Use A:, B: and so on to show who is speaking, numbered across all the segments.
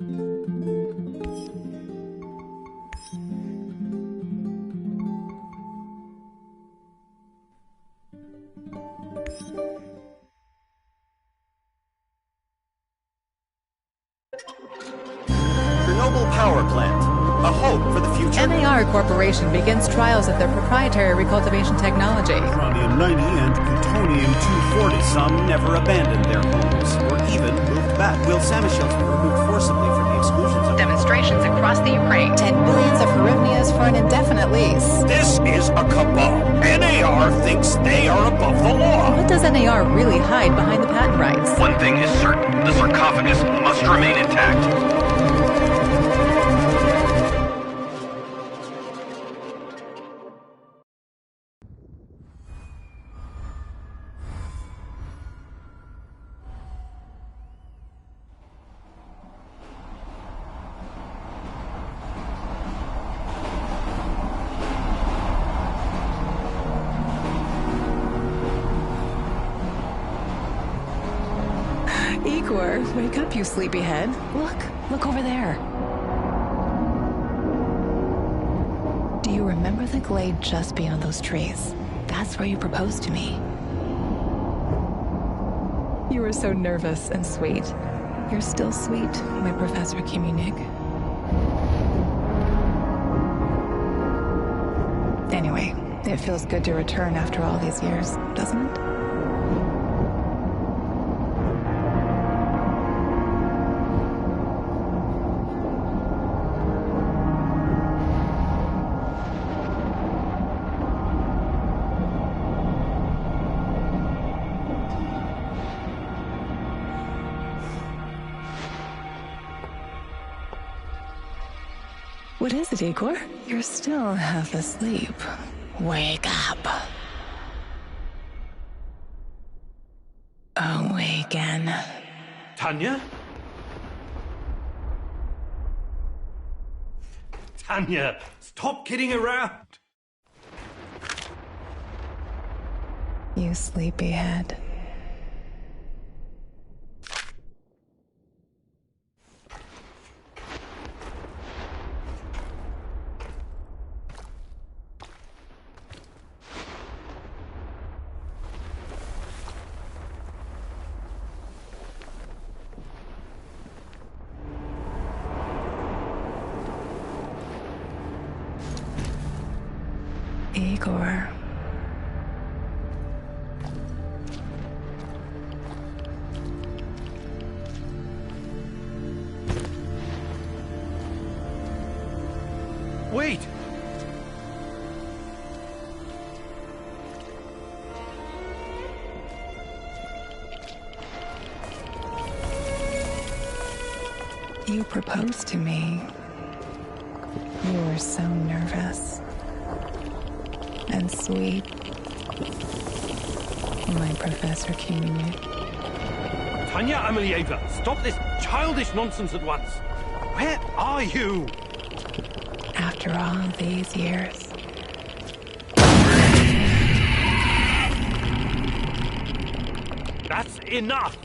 A: Chernobyl power plant. A hope for the future.
B: NAR Corporation begins trials of their proprietary recultivation technology.
C: Uranium-90 and plutonium-240.
A: Some never abandoned their homes, or even moved back. Will Samashells were removed forcibly from the exclusion zone.
B: Demonstrations across the Ukraine. 10 billions of hryvnias for an indefinite lease.
D: This is a cabal. NAR thinks they are above the law.
B: What does NAR really hide behind the patent rights?
E: One thing is certain. The sarcophagus must remain intact.
B: Igor, wake up, you sleepyhead. Look over there. Do you remember the glade just beyond those trees? That's where you proposed to me. You were so nervous and sweet. You're still sweet, my Professor Kimunik. Anyway, it feels good to return after all these years, doesn't it? What is it, Igor? You're still half asleep. Wake up. Awaken.
D: Tanya? Tanya, stop kidding around.
B: You sleepyhead. Igor.
D: Wait!
B: You proposed to me. You were so nervous. And sweet. My Professor Kimunik.
D: Tanya Amelieva, stop this childish nonsense at once. Where are you?
B: After all these years.
D: That's enough!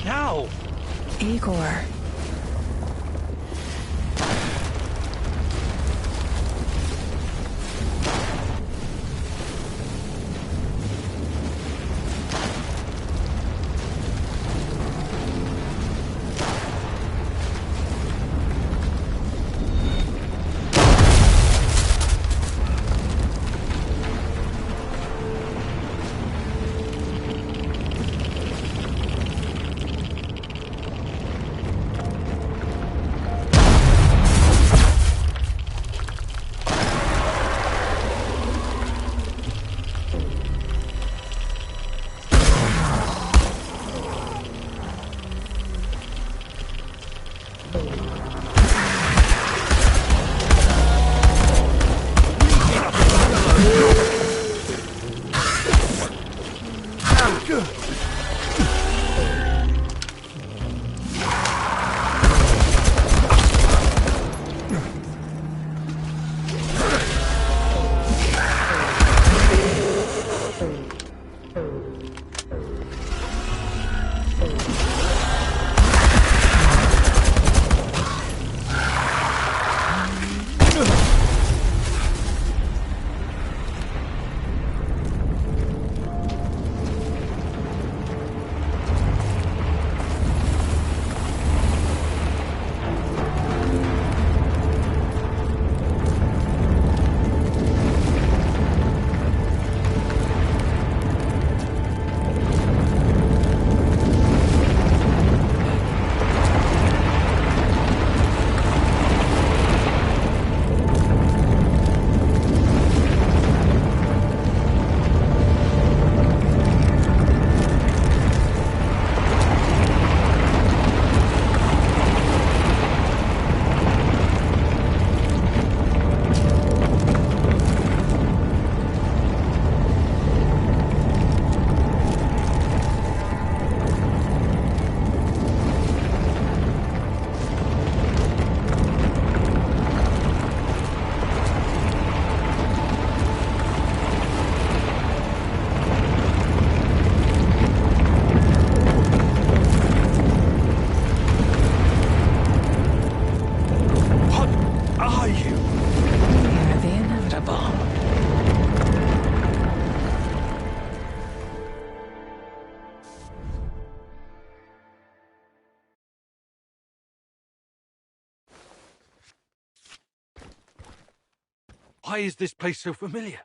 D: Now?
B: Igor.
D: Why is this place so familiar?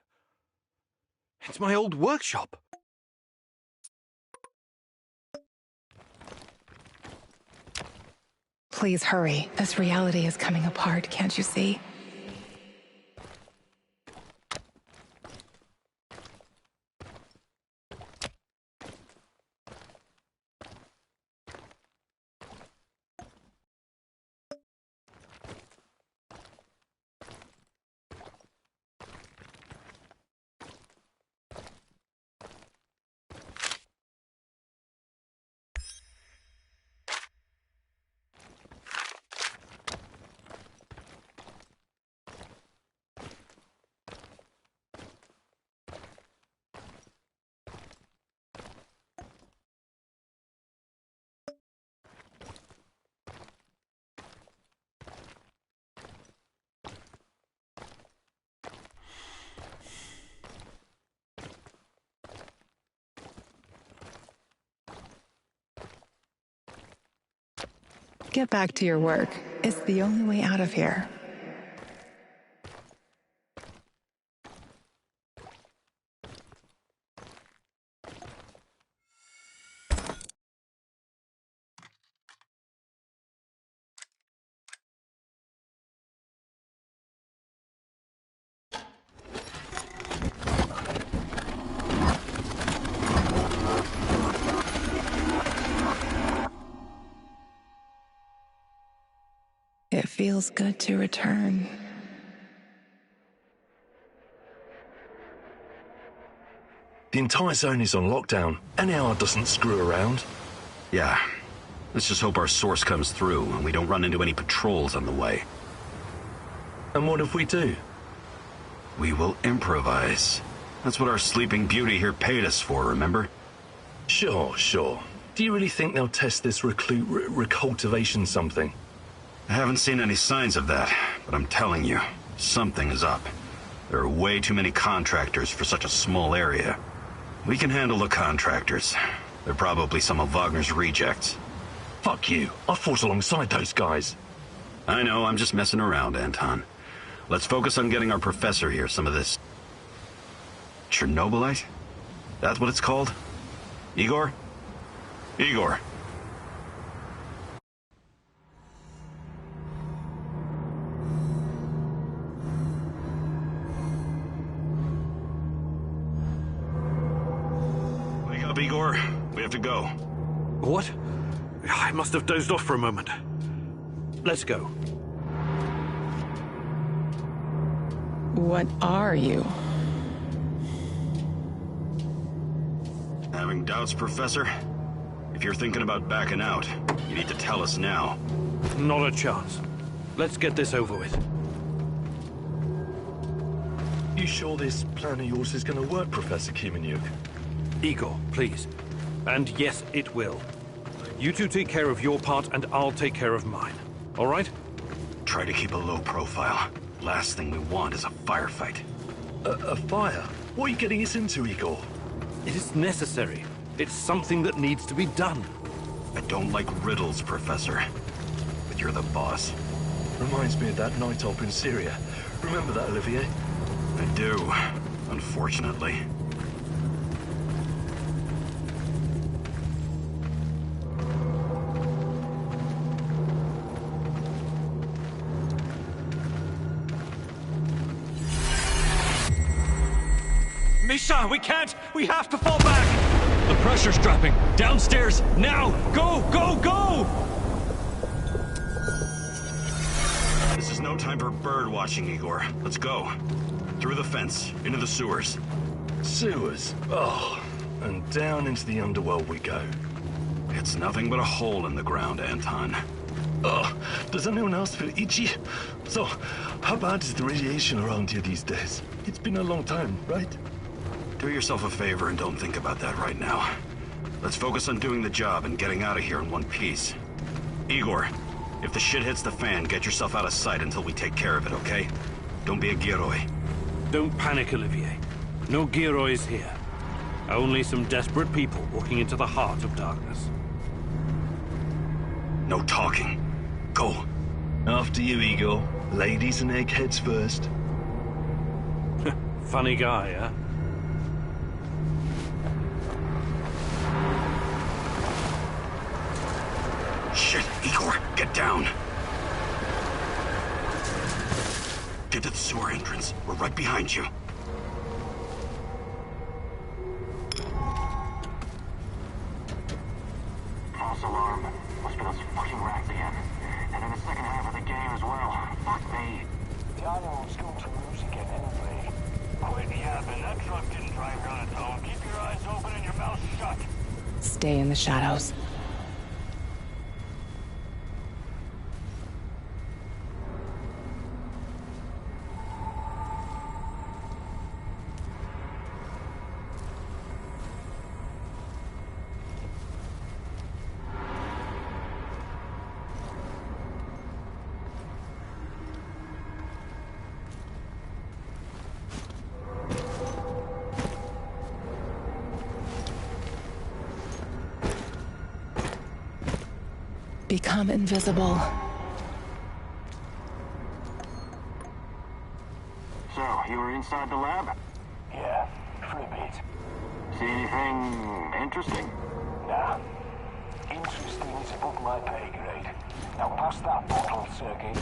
D: It's my old workshop.
B: Please hurry. This reality is coming apart, can't you see? Get back to your work. It's the only way out of here. It feels good to return.
F: The entire zone is on lockdown. NAR doesn't screw around.
G: Yeah. Let's just hope our source comes through and we don't run into any patrols on the way.
F: And what if we do?
G: We will improvise. That's what our sleeping beauty here paid us for, remember?
F: Sure. Do you really think they'll test this recultivation something?
G: I haven't seen any signs of that, but I'm telling you, something is up. There are way too many contractors for such a small area. We can handle the contractors. They're probably some of Wagner's rejects.
F: Fuck you. I fought alongside those guys.
G: I know, I'm just messing around, Anton. Let's focus on getting our professor here some of this... Chernobylite? That's what it's called? Igor? Igor. Wake up, Igor. We have to go.
D: What? I must have dozed off for a moment. Let's go.
B: What are you?
G: Having doubts, Professor? If you're thinking about backing out, you need to tell us now.
D: Not a chance. Let's get this over with.
F: You sure this plan of yours is going to work, Professor Kimenyuk?
D: Igor, please. And yes, it will. You two take care of your part, and I'll take care of mine. All right?
G: Try to keep a low profile. Last thing we want is a firefight.
F: A fire? What are you getting us into, Igor?
D: It is necessary. It's something that needs to be done.
G: I don't like riddles, Professor. But you're the boss.
F: Reminds me of that night op in Syria. Remember that, Olivier?
G: I do, unfortunately.
H: Misha, we can't! We have to fall back! The pressure's dropping. Downstairs, now! Go, go, go!
G: This is no time for bird watching, Igor. Let's go. Through the fence, into the sewers.
F: Sewers? Oh, and down into the underworld we go.
G: It's nothing but a hole in the ground, Anton.
F: Oh, does anyone else feel itchy? So, how bad is the radiation around here these days? It's been a long time, right?
G: Do yourself a favor and don't think about that right now. Let's focus on doing the job and getting out of here in one piece. Igor, if the shit hits the fan, get yourself out of sight until we take care of it, okay? Don't be a Gilroy.
D: Don't panic, Olivier. No Giroys here. Only some desperate people walking into the heart of darkness.
G: No talking. Go.
F: After you, Igor. Ladies and eggheads first.
D: Funny guy, huh?
G: Shit, Igor, get down. Get to the sewer entrance. We're right behind you.
I: False alarm. Must be those fucking rats again. And in the second half of the game as well. Fuck me. The animal's going to lose again anyway. Quit yapping. That truck didn't drive on its own. Keep your eyes open and your mouth shut.
B: Stay in the shadows. Become invisible.
I: So, you were inside the lab? Yeah, for a bit. See anything interesting? Nah. Interesting is above my pay grade. Now pass that bottle, Sergey.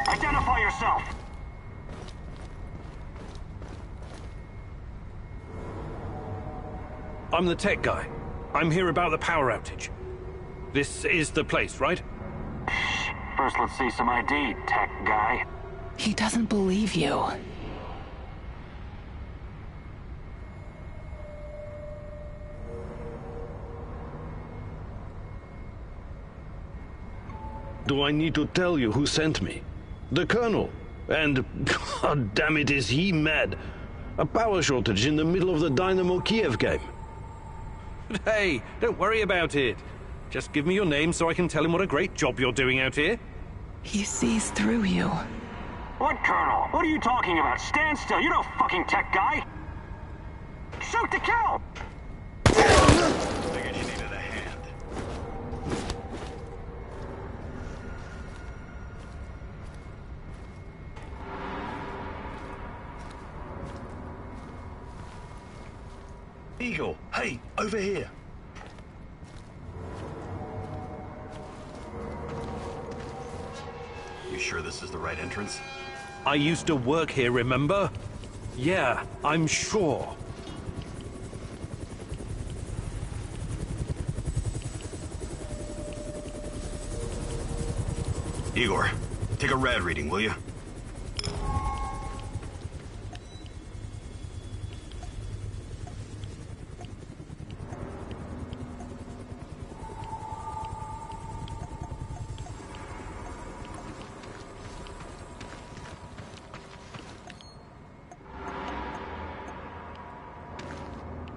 I: Identify yourself!
D: I'm the tech guy. I'm here about the power outage. This is the place, right?
I: First, let's see some ID, tech guy.
B: He doesn't believe you.
D: Do I need to tell you who sent me? The Colonel. And, god damn it, is he mad. A power shortage in the middle of the Dynamo Kiev game. But hey, don't worry about it. Just give me your name so I can tell him what a great job you're doing out here.
B: He sees through you.
I: What, Colonel? What are you talking about? Stand still. You're no fucking tech guy. Shoot to kill!
G: Figured you needed a hand.
F: Eagle, hey, over here.
G: You sure this is the right entrance?
D: I used to work here, remember? Yeah, I'm sure.
G: Igor, take a rad reading, will you?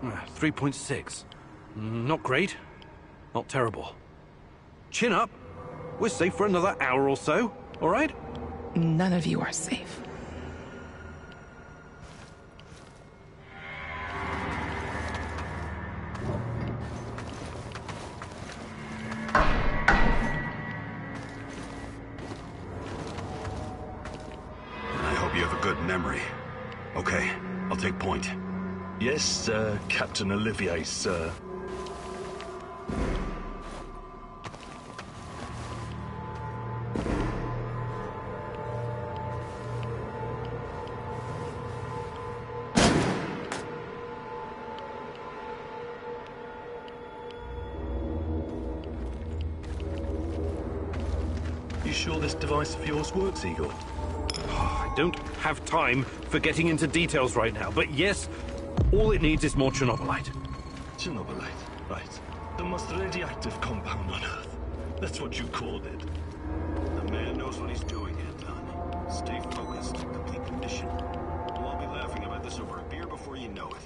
D: Ah, 3.6. Not great. Not terrible. Chin up. We're safe for another hour or so, all right?
B: None of you are safe.
G: I hope you have a good memory. Okay, I'll take point.
F: Yes, Captain Olivier, sir. You sure this device of yours works, Eagle?
D: I don't have time for getting into details right now, but yes, all it needs is more Chernobylite.
F: Chernobylite, right. The most radioactive compound on Earth. That's what you called it.
G: The man knows what he's doing, Anton. Stay focused, complete the mission. We'll all be laughing about this over a beer before you know it.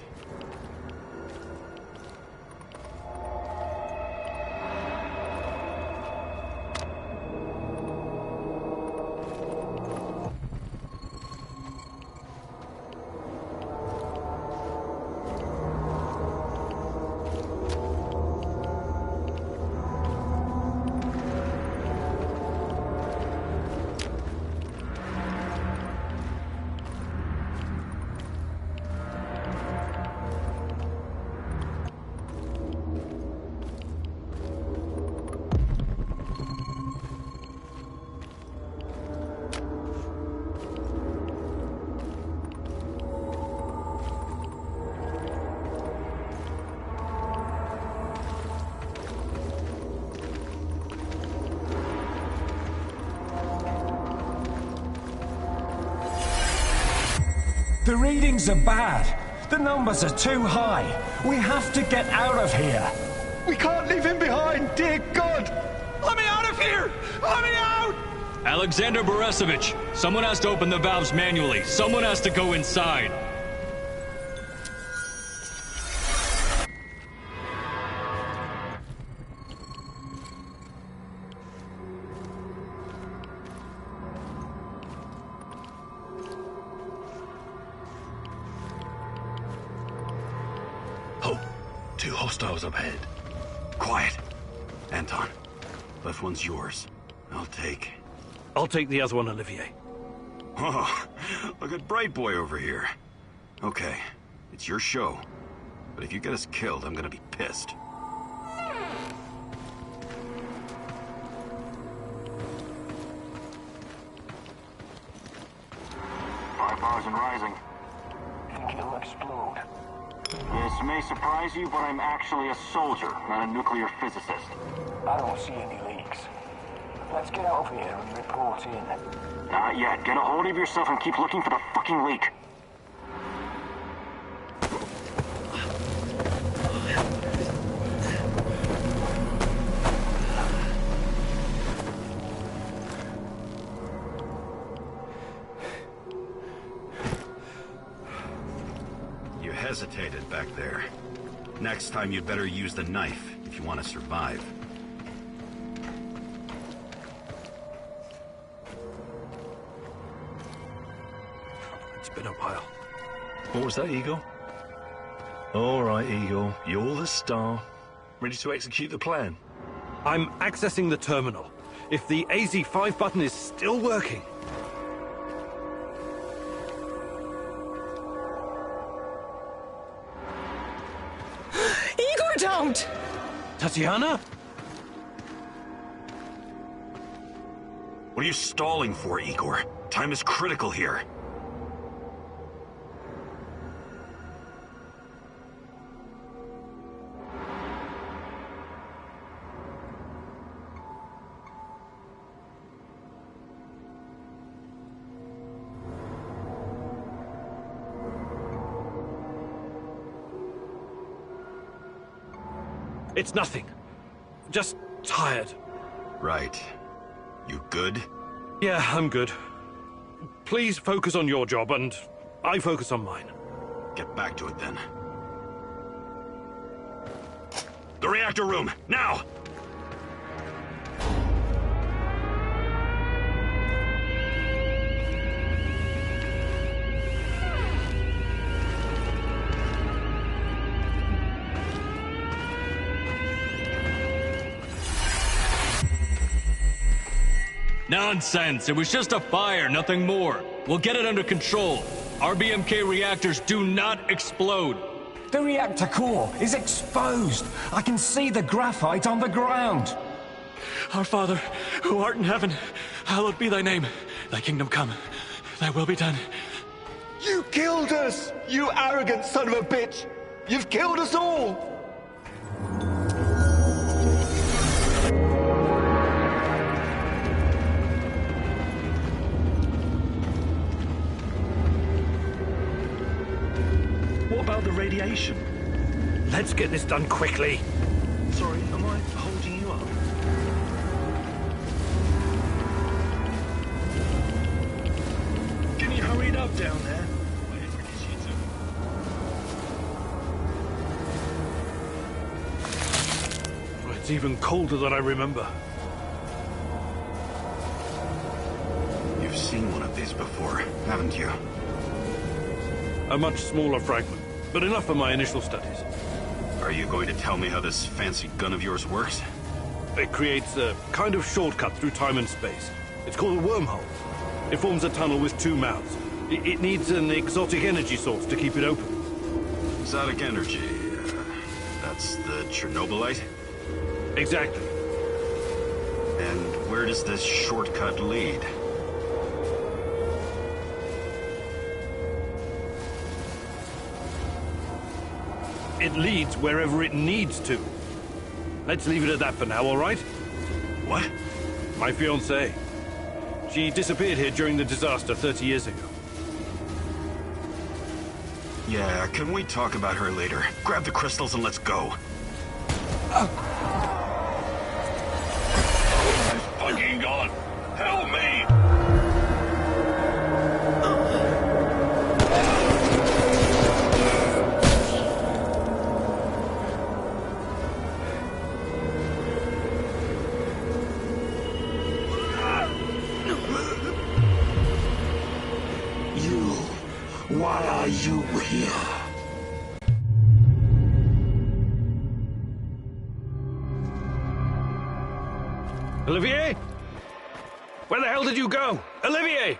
J: The readings are bad. The numbers are too high. We have to get out of here.
F: We can't leave him behind, dear God!
H: Let me out of here! Let me out! Alexander Borisovich, someone has to open the valves manually. Someone has to go inside.
F: Oh, two hostiles up ahead.
G: Quiet. Anton, left one's yours. I'll take
D: the other one, Olivier.
G: Oh, look at Bright Boy over here. Okay, it's your show. But if you get us killed, I'm gonna be pissed.
I: Five bars and rising.
J: Think it'll explode.
I: This may surprise you, but I'm actually a soldier, not a nuclear physicist.
J: I don't see any leaks. Let's get out of here and report in.
I: Not yet. Get a hold of yourself and keep looking for the fucking leak.
G: You hesitated back there. Next time you'd better use the knife if you want to survive.
D: It's been a while.
F: What was that, Eagle? All right, Eagle. You're the star. Ready to execute the plan?
D: I'm accessing the terminal. If the AZ5 button is still working...
H: What? Tatiana?
G: What are you stalling for, Igor? Time is critical here.
H: It's nothing. Just tired.
G: Right. You good?
H: Yeah, I'm good. Please focus on your job, and I focus on mine.
G: Get back to it, then. The reactor room, now!
H: Nonsense! It was just a fire, nothing more. We'll get it under control. Our BMK reactors do not explode.
J: The reactor core is exposed. I can see the graphite on the ground.
H: Our Father, who art in heaven, hallowed be thy name. Thy kingdom come. Thy will be done.
K: You killed us! You arrogant son of a bitch! You've killed us all!
F: What about the radiation?
H: Let's get this done quickly.
F: Sorry, am I holding you up? Can you hurry it up down there? Whatever it is you do.
H: Oh, it's even colder than I remember.
G: You've seen one of these before, haven't you?
H: A much smaller fragment, but enough for my initial studies.
G: Are you going to tell me how this fancy gun of yours works?
H: It creates a kind of shortcut through time and space. It's called a wormhole. It forms a tunnel with two mouths. It needs an exotic energy source to keep it open.
G: Exotic energy. That's the Chernobylite?
H: Exactly.
G: And where does this shortcut lead?
H: It leads wherever it needs to. Let's leave it at that for now, all right?
G: What?
H: My fiancée. She disappeared here during the disaster 30 years ago.
G: Yeah, can we talk about her later? Grab the crystals and let's go.
F: Oh my fucking god! Help me!
K: Why are you here?
H: Olivier? Where the hell did you go? Olivier!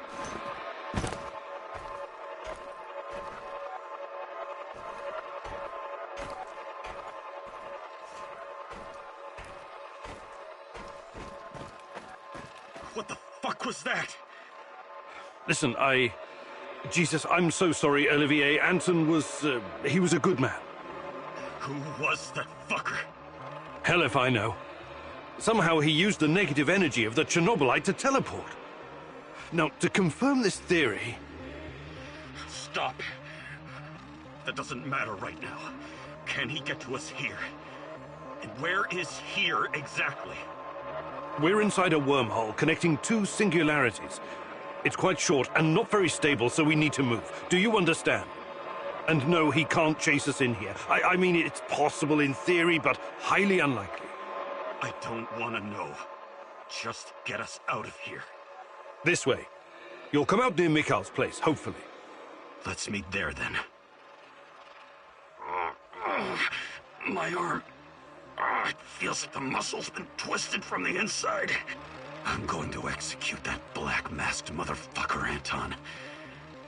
G: What the fuck was that?
H: Listen, Jesus, I'm so sorry, Olivier. Anton was, he was a good man.
G: Who was that fucker?
H: Hell if I know. Somehow he used the negative energy of the Chernobylite to teleport. Now, to confirm this theory...
G: Stop. That doesn't matter right now. Can he get to us here? And where is here exactly?
H: We're inside a wormhole connecting two singularities. It's quite short and not very stable, so we need to move. Do you understand? And no, he can't chase us in here. I mean, it's possible in theory, but highly unlikely.
G: I don't want to know. Just get us out of here.
H: This way. You'll come out near Mikhail's place, hopefully.
G: Let's meet there, then. My arm. It feels like the muscle's been twisted from the inside. I'm going to execute that black-masked motherfucker, Anton.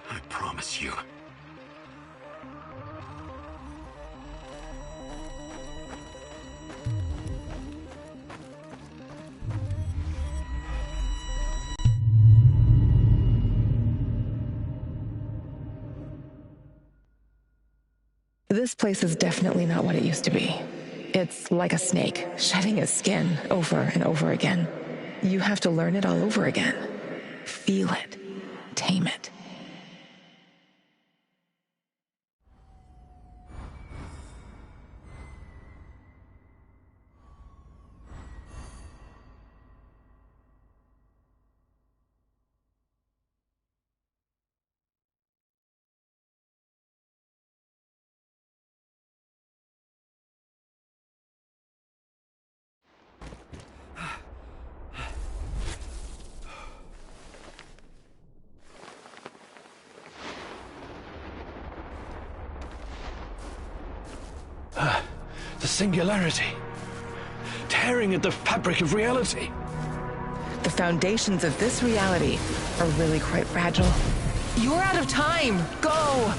G: I promise you.
B: This place is definitely not what it used to be. It's like a snake, shedding its skin over and over again. You have to learn it all over again. Feel it. Tame it.
H: The singularity. Tearing at the fabric of reality.
B: The foundations of this reality are really quite fragile. You're out of time! Go!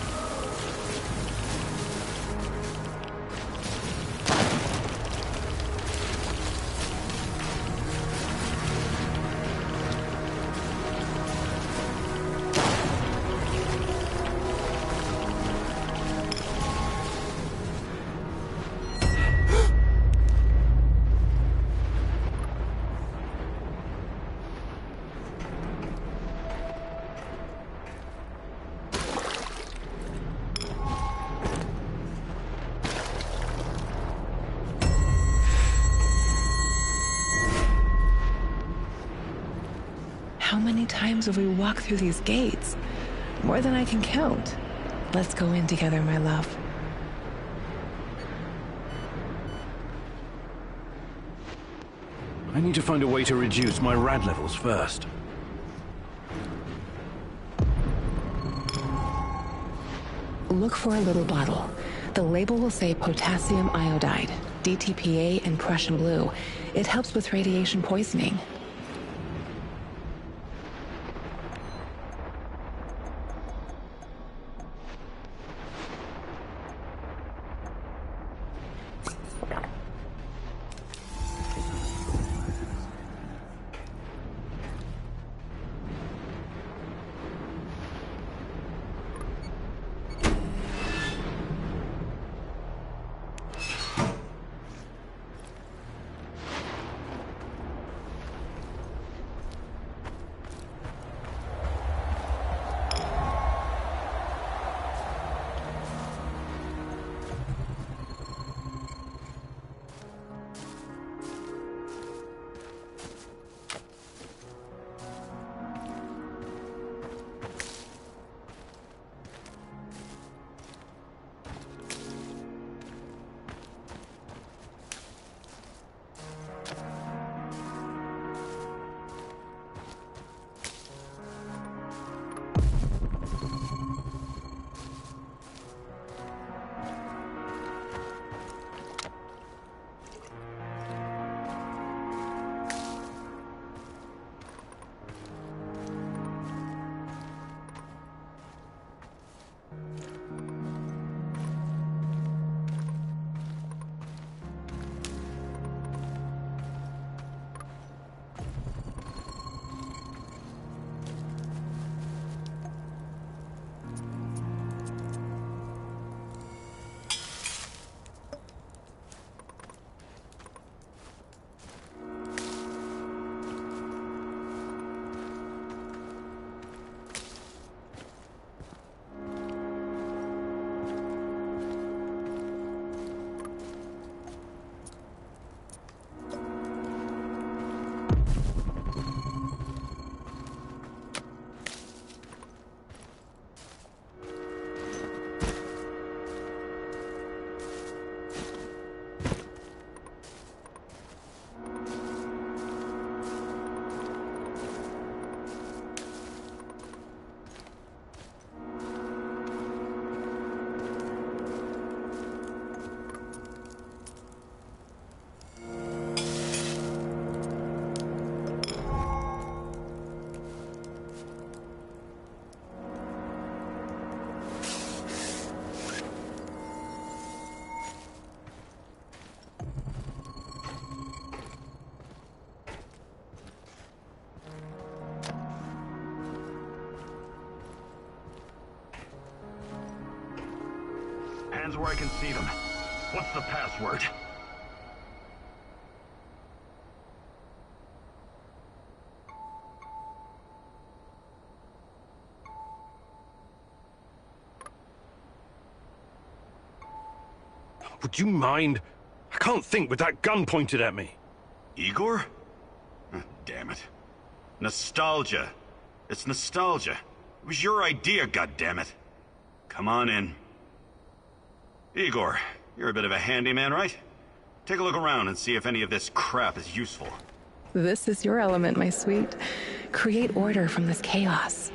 B: How many times have we walked through these gates? More than I can count. Let's go in together, my love.
H: I need to find a way to reduce my rad levels first.
B: Look for a little bottle. The label will say potassium iodide, DTPA, and Prussian blue. It helps with radiation poisoning.
G: hands where I can see them. What's the password?
H: Would you mind? I can't think with that gun pointed at me.
G: Igor? Oh, damn it. Nostalgia. It's nostalgia. It was your idea, goddammit. Come on in. Igor, you're a bit of a handyman, right? Take a look around and see if any of this crap is useful.
B: This is your element, my sweet. Create order from this chaos.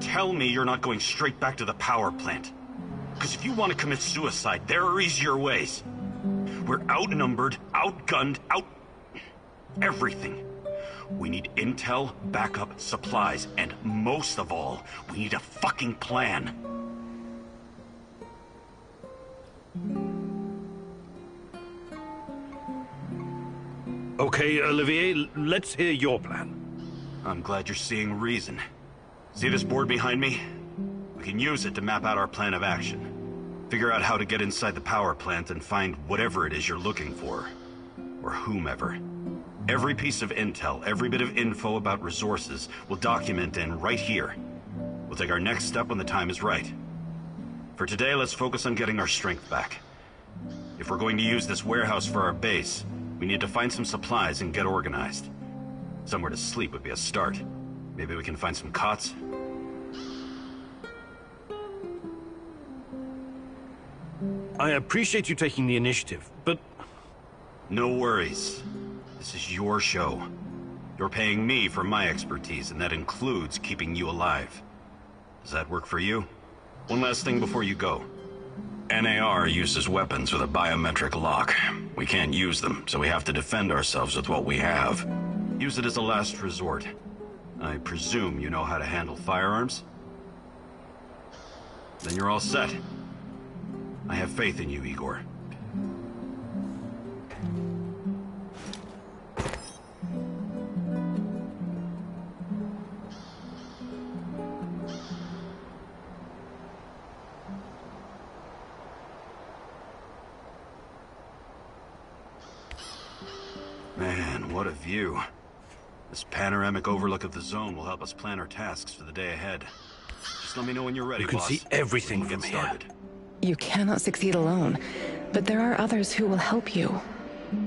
G: Tell me you're not going straight back to the power plant. Because if you want to commit suicide, there are easier ways. We're outnumbered, outgunned, everything. We need intel, backup, supplies, and most of all, we need a fucking plan.
H: Okay, Olivier, let's hear your plan.
G: I'm glad you're seeing reason. See this board behind me? We can use it to map out our plan of action. Figure out how to get inside the power plant and find whatever it is you're looking for. Or whomever. Every piece of intel, every bit of info about resources, we'll document in right here. We'll take our next step when the time is right. For today, let's focus on getting our strength back. If we're going to use this warehouse for our base, we need to find some supplies and get organized. Somewhere to sleep would be a start. Maybe we can find some cots?
H: I appreciate you taking the initiative, but...
G: No worries. This is your show. You're paying me for my expertise, and that includes keeping you alive. Does that work for you? One last thing before you go.
L: NAR uses weapons with a biometric lock. We can't use them, so we have to defend ourselves with what we have.
G: Use it as a last resort. I presume you know how to handle firearms? Then you're all set. I have faith in you, Igor. Man, what a view. This panoramic overlook of the zone will help us plan our tasks for the day ahead. Just let me know when you're ready,
H: You can
G: boss.
H: see everything
G: We'll
H: from
G: get
H: here.
G: started.
B: You cannot succeed alone, but there are others who will help you.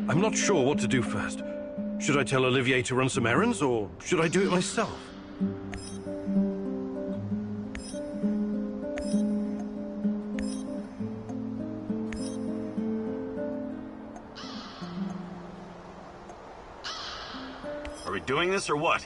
H: I'm not sure what to do first. Should I tell Olivier to run some errands, or should I do it myself?
G: Are we doing this or what?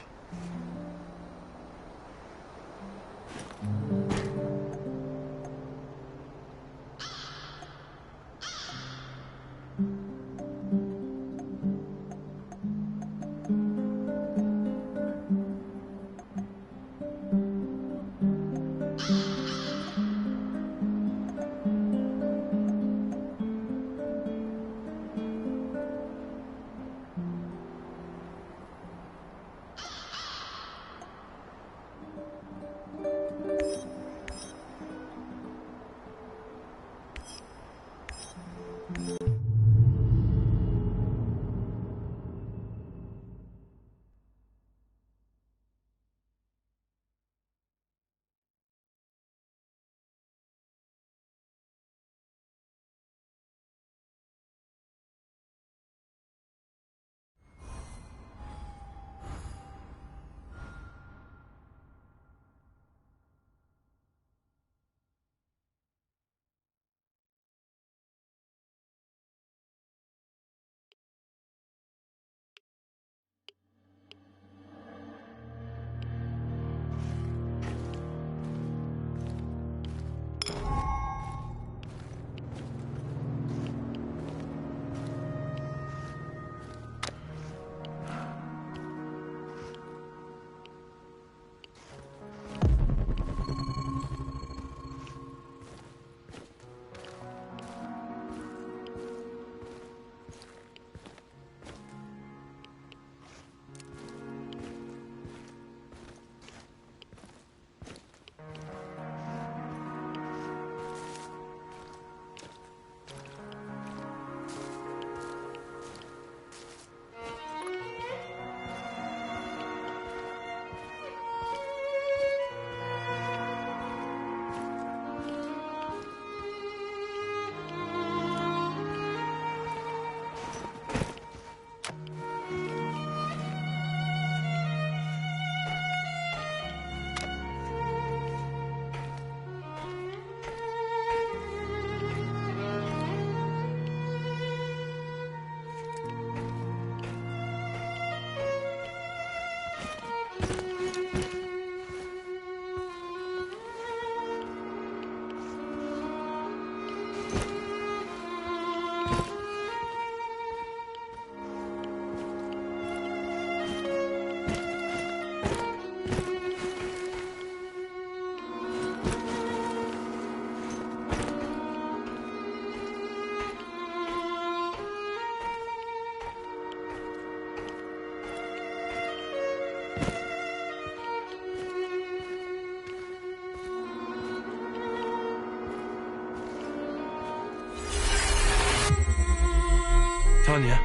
H: Tanya,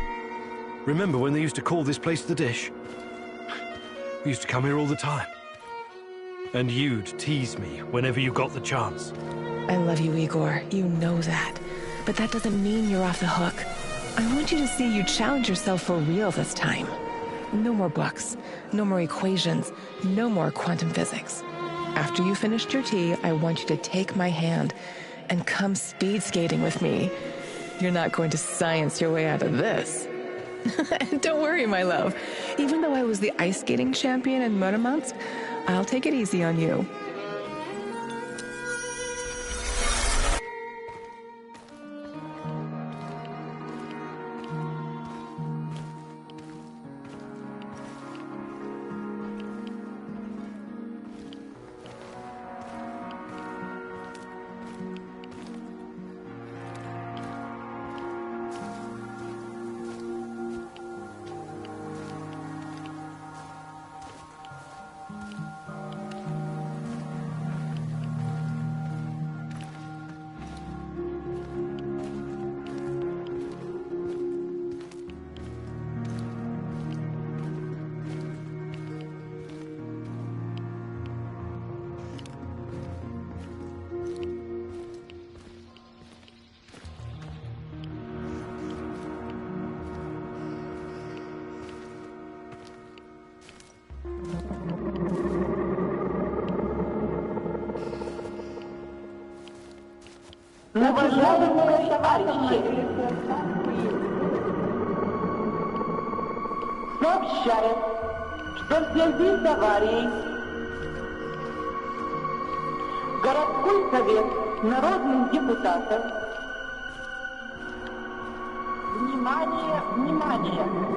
H: remember when they used to call this place the Dish? We used to come here all the time. And you'd tease me whenever you got the chance.
B: I love you, Igor. You know that. But that doesn't mean you're off the hook. I want you to see you challenge yourself for real this time. No more books, no more equations, no more quantum physics. After you finished your tea, I want you to take my hand and come speed skating with me. You're not going to science your way out of this. And don't worry, my love. Even though I was the ice skating champion in Murmansk, I'll take it easy on you.
M: Уважаемые товарищи, сообщает, что в связи с аварией городской совет народных депутатов, внимание, внимание!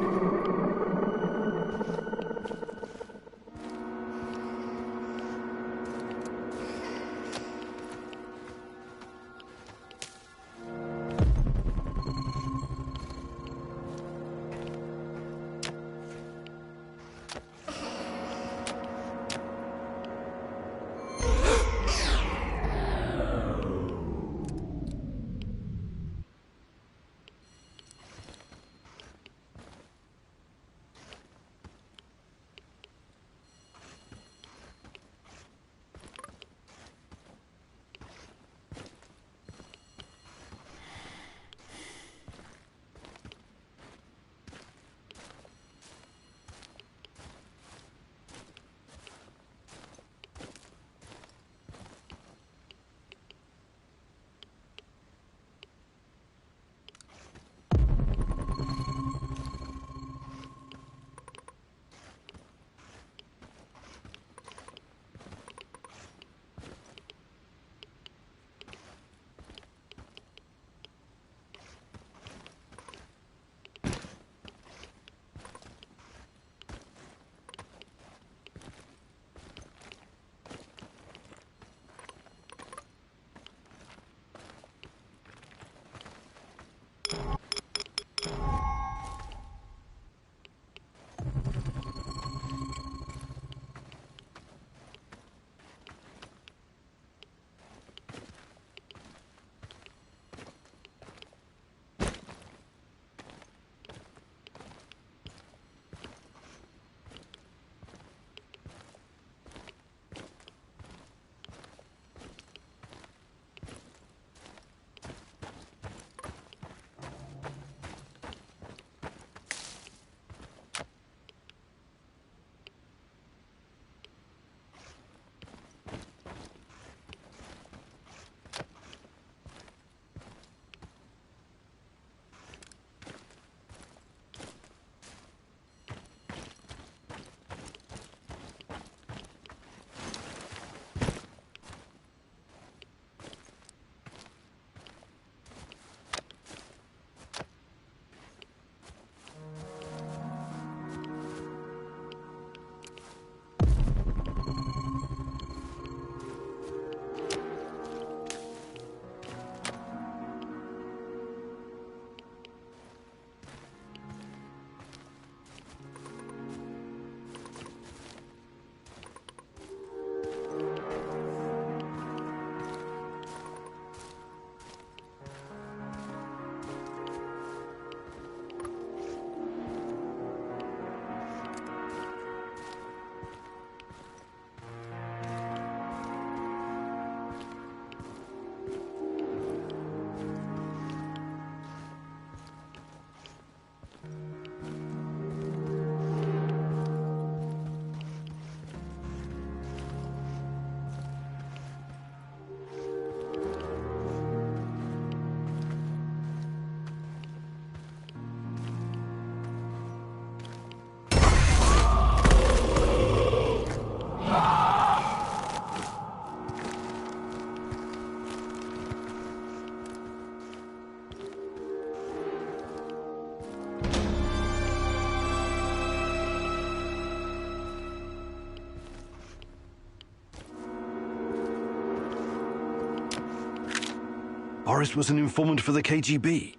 H: Boris was an informant for the KGB.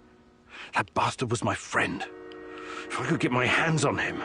H: That bastard was my friend. If I could get my hands on him...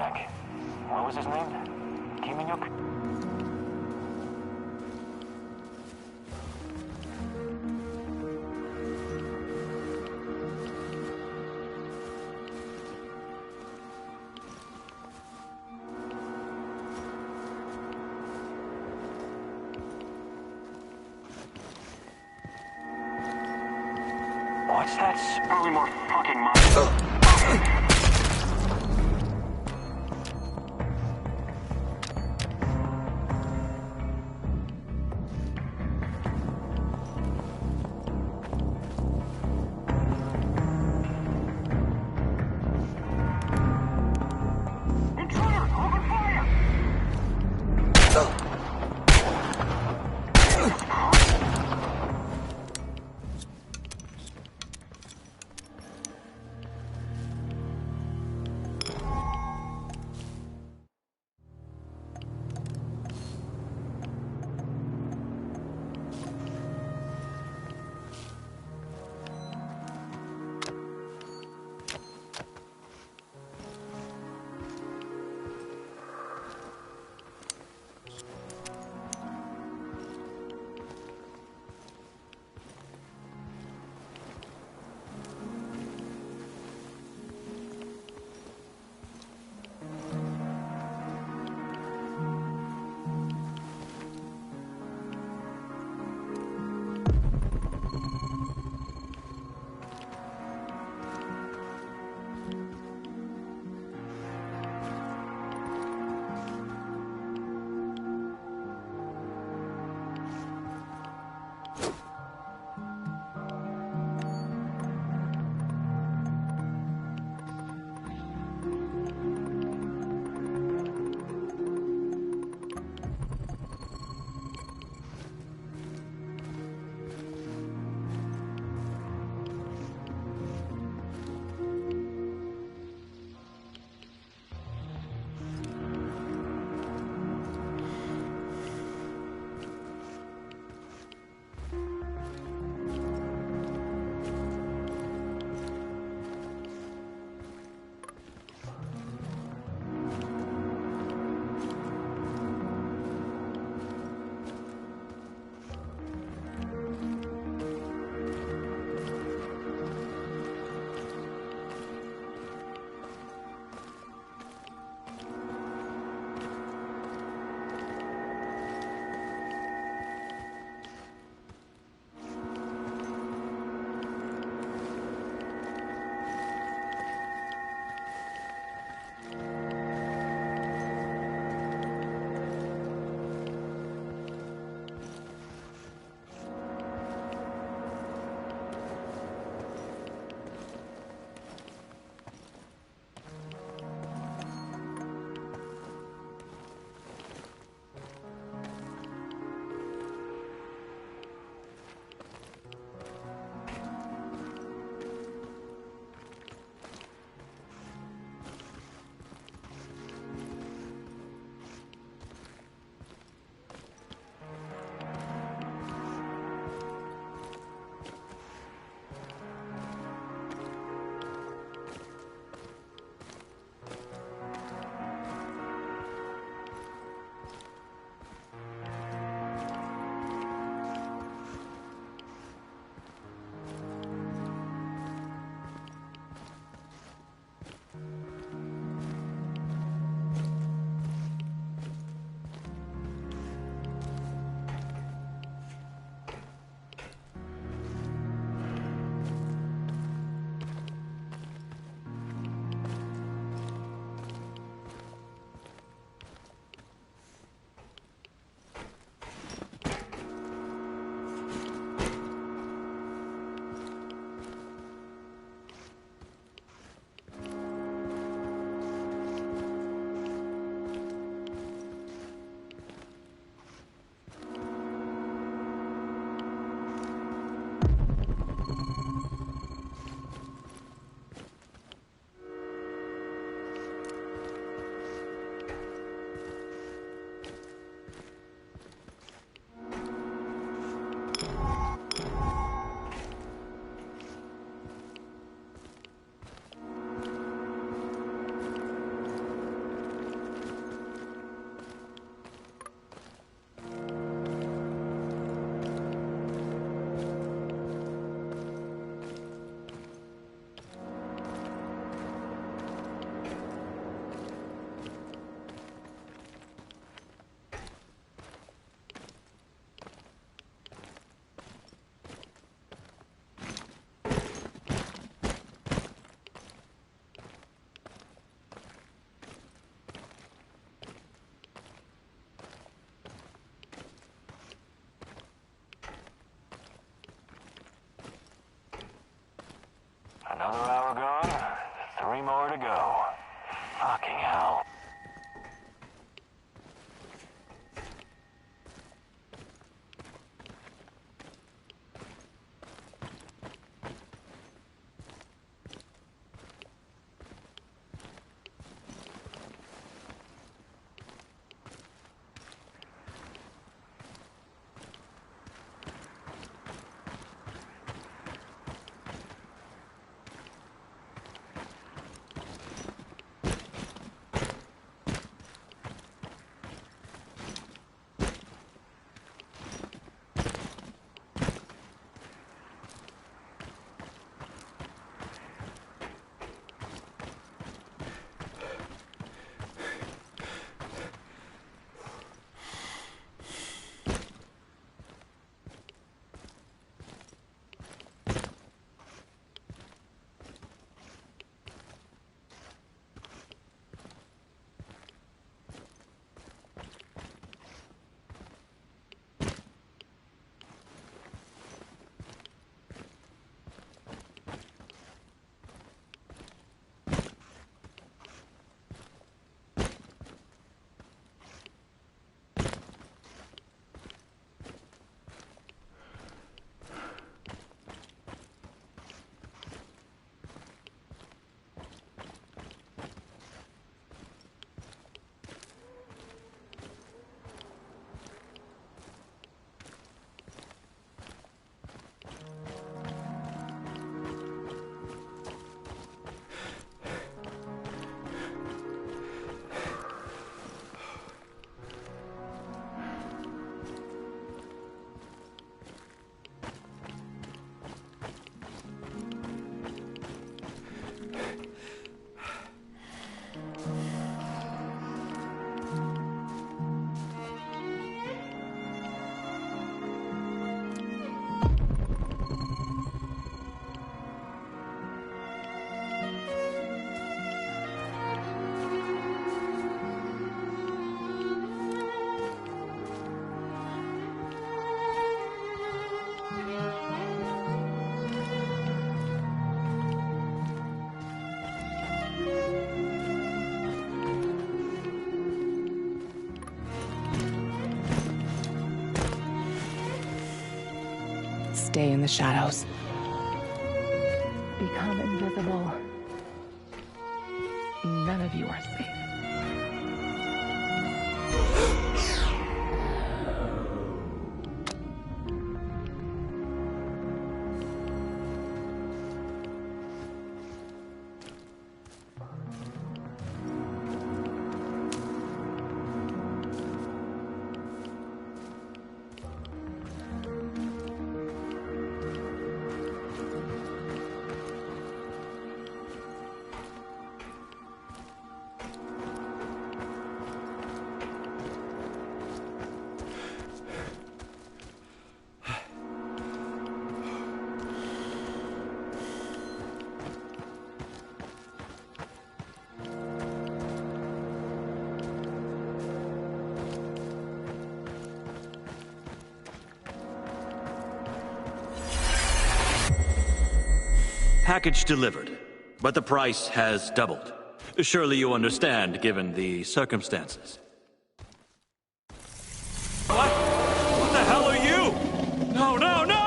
I: attack. What was his name? Kiminyuk? What's that? Probably more fucking monsters.
B: stay in the shadows. Become invisible. None of you are safe.
N: Package delivered, but the price has doubled. Surely you understand, given the circumstances.
H: What? What the hell are you? No, no, no!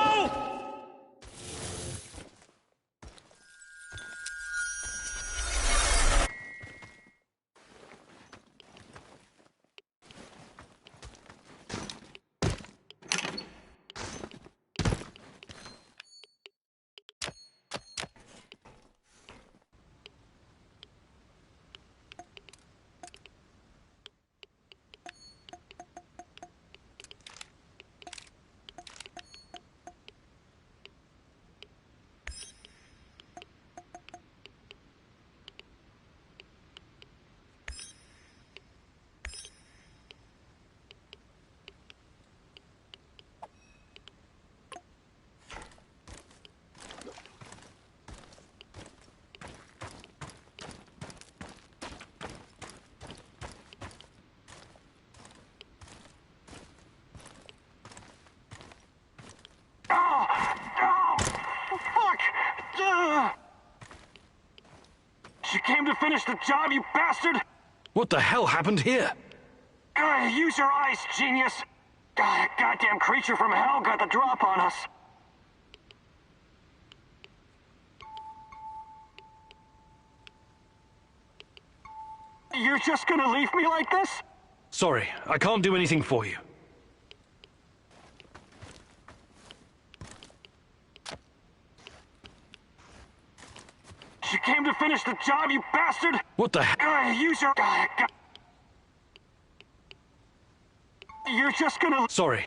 I: You came to finish the job, you bastard!
H: What the hell happened here?
I: Use your eyes, genius! That goddamn creature from hell got the drop on us. You're just gonna leave me like this?
H: Sorry, I can't do anything for you.
I: You came to finish the job, you bastard!
H: What the hell?
I: Use your... You're just gonna...
H: Sorry.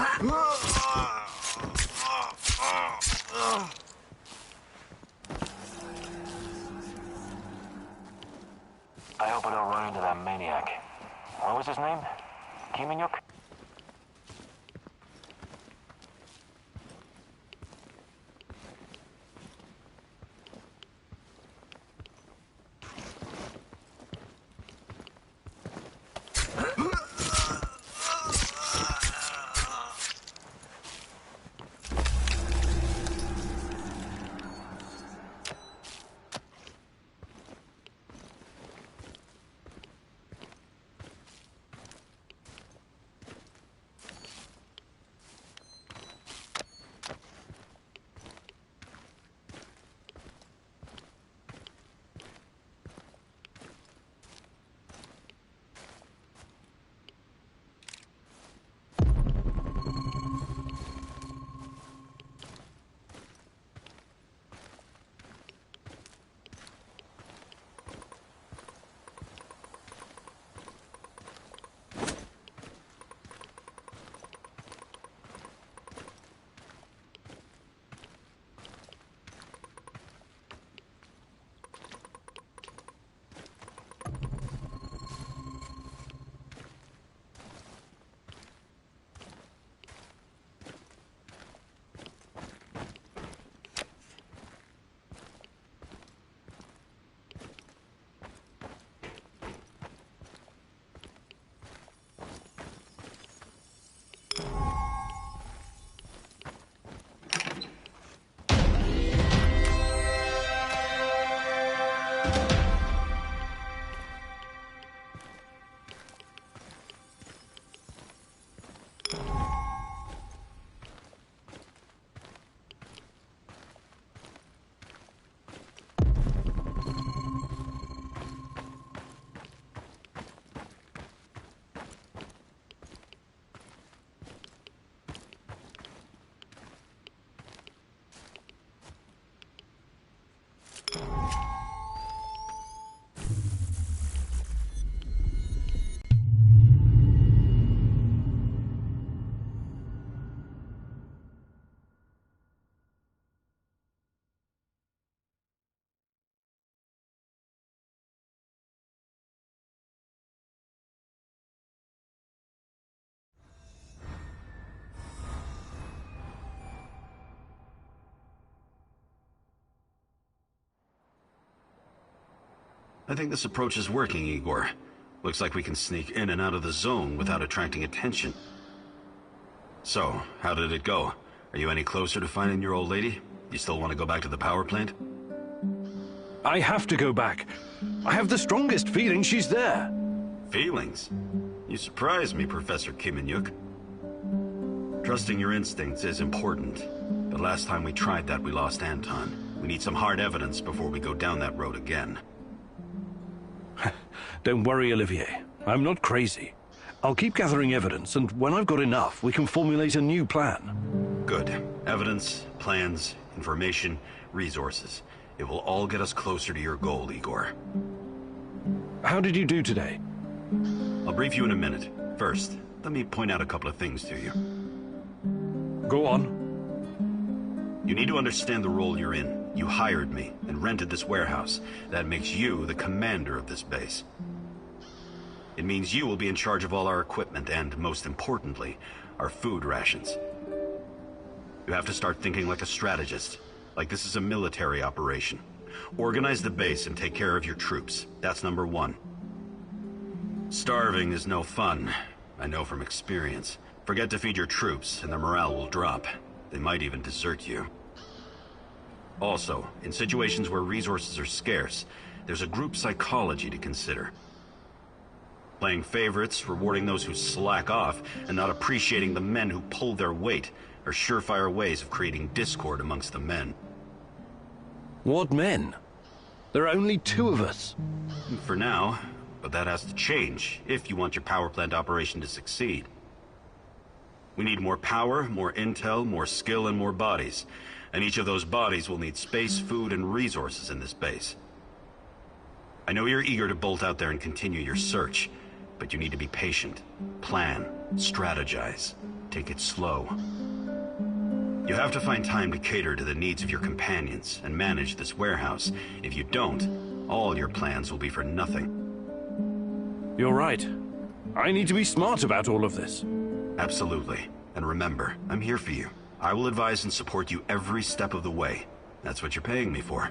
I: I hope I don't run into that maniac. What was his name? Kimanyuk?
G: I think this approach is working, Igor. Looks like we can sneak in and out of the zone without attracting attention. So, how did it go? Are you any closer to finding your old lady? You still want to go back to the power plant?
H: I have to go back. I have the strongest feeling she's there.
G: Feelings? You surprise me, Professor Kimanyuk. Trusting your instincts is important, but last time we tried that, we lost Anton. We need some hard evidence before we go down that road again.
H: Don't worry, Olivier. I'm not crazy. I'll keep gathering evidence, and when I've got enough, we can formulate a new plan.
G: Good. Evidence, plans, information, resources. It will all get us closer to your goal, Igor.
H: How did you do today?
G: I'll brief you in a minute. First, let me point out a couple of things to you.
H: Go on.
G: You need to understand the role you're in. You hired me and rented this warehouse. That makes you the commander of this base. It means you will be in charge of all our equipment and, most importantly, our food rations. You have to start thinking like a strategist, like this is a military operation. Organize the base and take care of your troops. That's number one. Starving is no fun. I know from experience. Forget to feed your troops and their morale will drop. They might even desert you. Also, in situations where resources are scarce, there's a group psychology to consider. Playing favorites, rewarding those who slack off, and not appreciating the men who pull their weight are surefire ways of creating discord amongst the men.
H: What men? There are only 2 of us.
G: For now, but that has to change if you want your power plant operation to succeed. We need more power, more intel, more skill, and more bodies. And each of those bodies will need space, food, and resources in this base. I know you're eager to bolt out there and continue your search, but you need to be patient, plan, strategize. take it slow. You have to find time to cater to the needs of your companions and manage this warehouse. If you don't, all your plans will be for nothing.
H: You're right. I need to be smart about all of this.
G: Absolutely. And remember, I'm here for you. I will advise and support you every step of the way. That's what you're paying me for.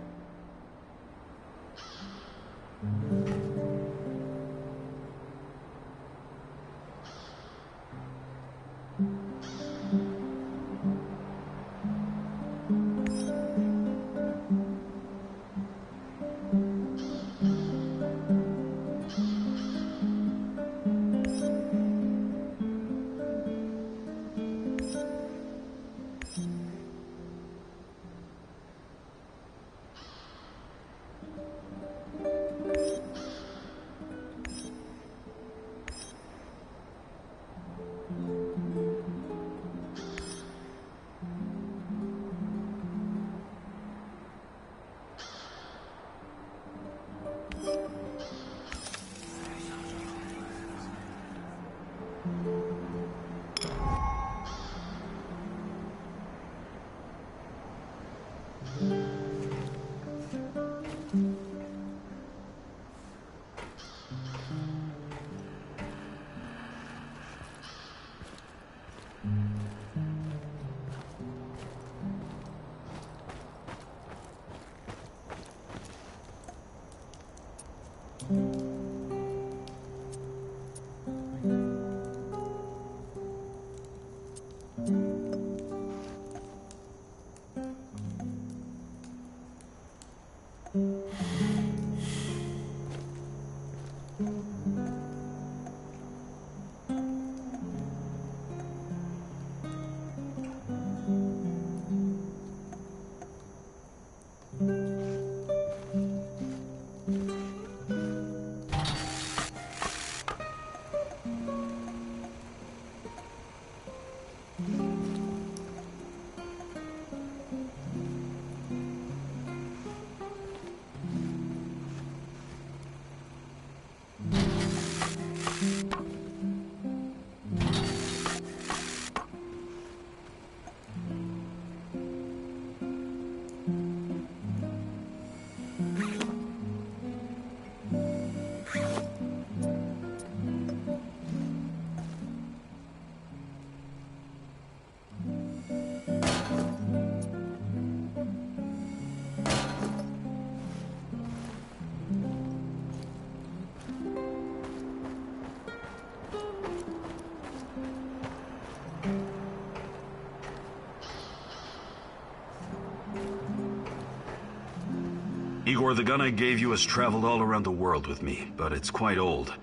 G: Igor, the gun I gave you has traveled all around the world with me, but it's quite old.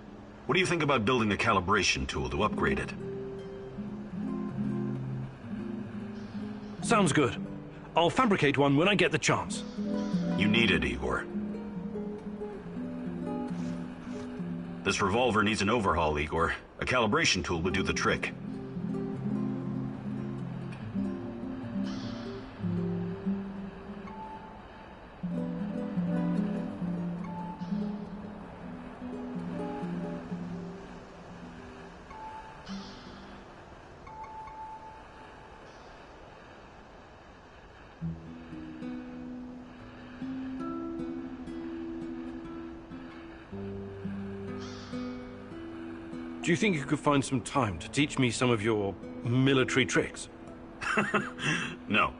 G: What do you think about building a calibration tool to upgrade it?
H: Sounds good. I'll fabricate one when I get the chance.
G: You need it, Igor. This revolver needs an overhaul, Igor. A calibration tool would do the trick.
H: Do you think you could find some time to teach me some of your military tricks?
G: No.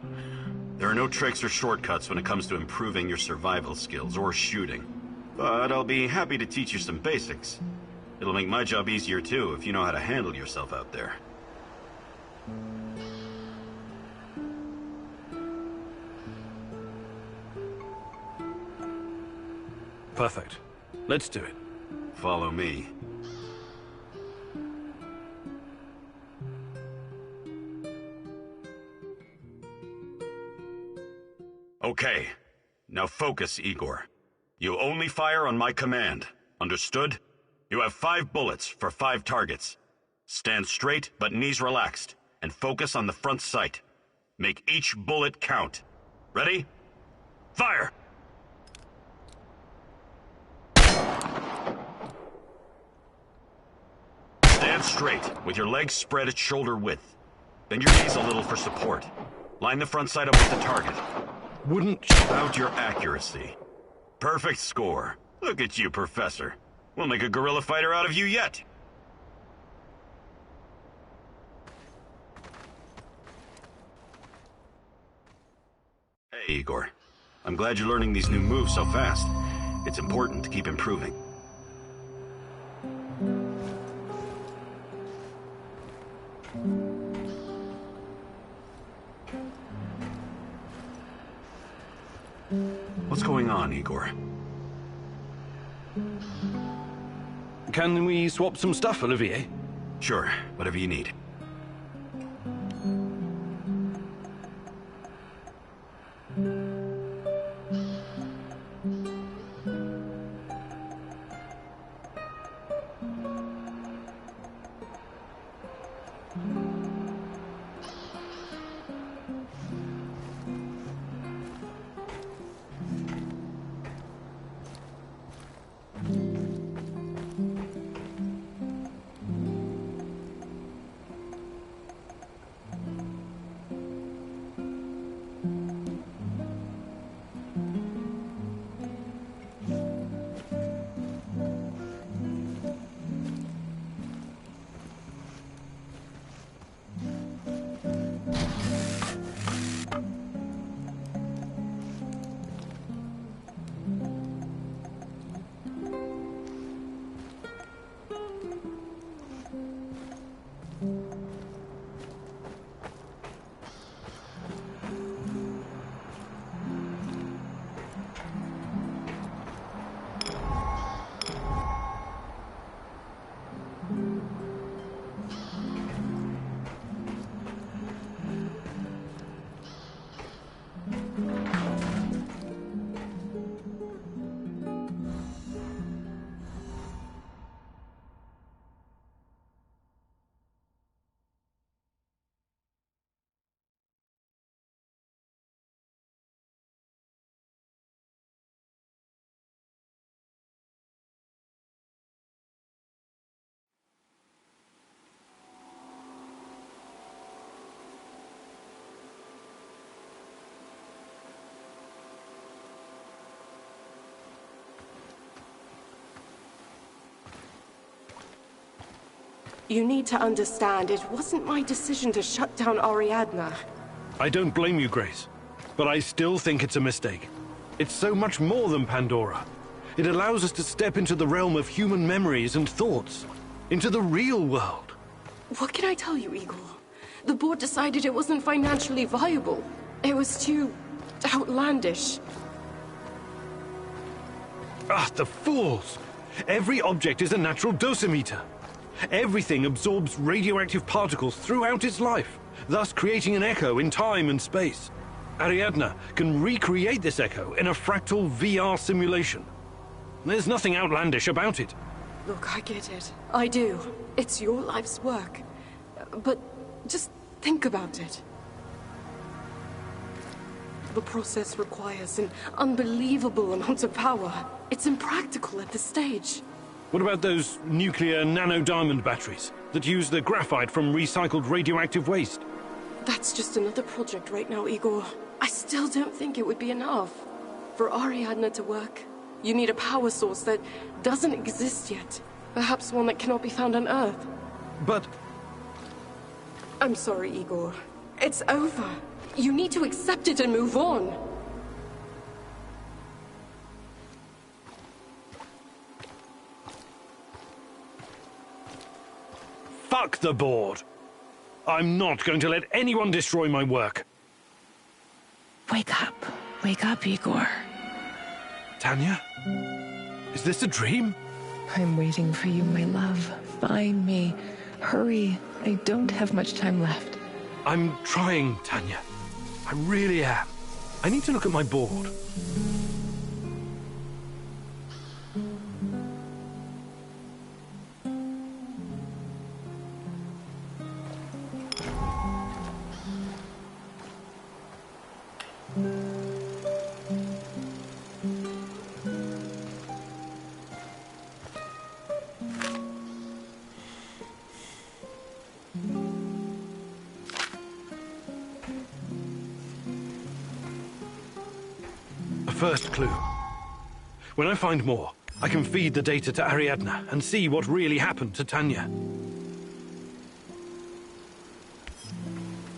G: There are no tricks or shortcuts when it comes to improving your survival skills or shooting. But I'll be happy to teach you some basics. It'll make my job easier too if you know how to handle yourself out there.
H: Perfect. Let's do it.
G: Follow me. Okay. Now focus, Igor. You only fire on my command. Understood? You have 5 bullets for 5 targets. Stand straight, but knees relaxed, and focus on the front sight. Make each bullet count. Ready? Fire! Stand straight, with your legs spread at shoulder width. Bend your knees a little for support. Line the front side up with the target.
H: Wouldn't...
G: About your accuracy. Perfect score. Look at you, Professor. We'll make a guerrilla fighter out of you yet. Hey, Igor. I'm glad you're learning these new moves so fast. It's important to keep improving. What's going on, Igor?
H: Can we swap some stuff, Olivier?
G: Sure, whatever you need.
O: You need to understand, it wasn't my decision to shut down Ariadna.
H: I don't blame you, Grace. But I still think it's a mistake. It's so much more than Pandora. It allows us to step into the realm of human memories and thoughts. Into the real world.
O: What can I tell you, Igor? The board decided it wasn't financially viable. It was too... outlandish.
H: Ah, the fools! Every object is a natural dosimeter. Everything absorbs radioactive particles throughout its life, thus creating an echo in time and space. Ariadna can recreate this echo in a fractal VR simulation. There's nothing outlandish about it.
O: Look, I get it. I do. It's your life's work. But just think about it. The process requires an unbelievable amount of power. It's impractical at this stage.
H: What about those nuclear nano-diamond batteries that use the graphite from recycled radioactive waste?
O: That's just another project right now, Igor. I still don't think it would be enough. For Ariadna to work, you need a power source that doesn't exist yet. Perhaps one that cannot be found on Earth.
H: But...
O: I'm sorry, Igor. It's over. You need to accept it and move on.
H: Fuck the board! I'm not going to let anyone destroy my work.
B: Wake up, Igor.
H: Tanya? Is this a dream?
B: I'm waiting for you, my love. Find me. Hurry, I don't have much time left.
H: I'm trying, Tanya. I really am. I need to look at my board. first clue. When I find more, I can feed the data to Ariadna and see what really happened to Tanya.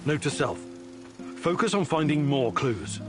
H: Note to self. Focus on finding more clues.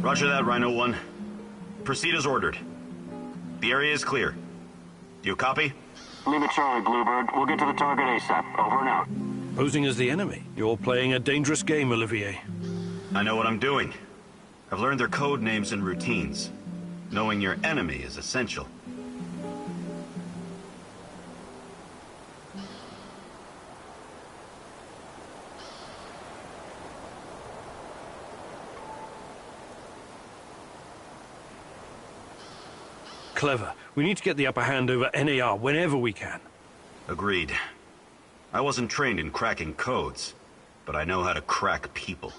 G: Roger that, Rhino 1. Proceed as ordered. The area is clear. Do you copy?
I: Leave it Charlie, Bluebird. We'll get to the target ASAP. Over and out.
H: Posing as the enemy. You're playing a dangerous game, Olivier.
G: I know what I'm doing. I've learned their code names and routines. Knowing your enemy is essential.
H: Clever. We need to get the upper hand over NAR whenever we can.
G: Agreed. I wasn't trained in cracking codes, but I know how to crack people.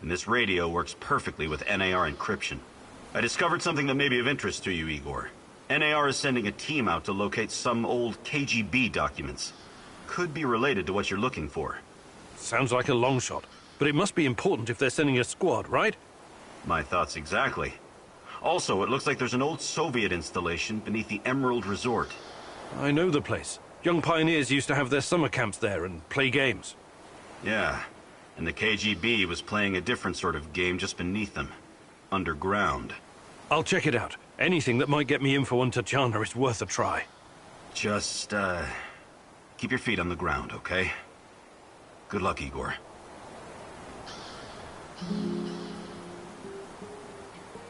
G: And this radio works perfectly with NAR encryption. I discovered something that may be of interest to you, Igor. NAR is sending a team out to locate some old KGB documents. Could be related to what you're looking for.
H: Sounds like a long shot, but it must be important if they're sending a squad, right?
G: My thoughts exactly. Also, it looks like there's an old Soviet installation beneath the Emerald Resort.
H: I know the place. Young pioneers used to have their summer camps there and play games.
G: Yeah, and the KGB was playing a different sort of game just beneath them. Underground.
H: I'll check it out. Anything that might get me info on Tatiana is worth a try.
G: Just, keep your feet on the ground, okay? Good luck, Igor.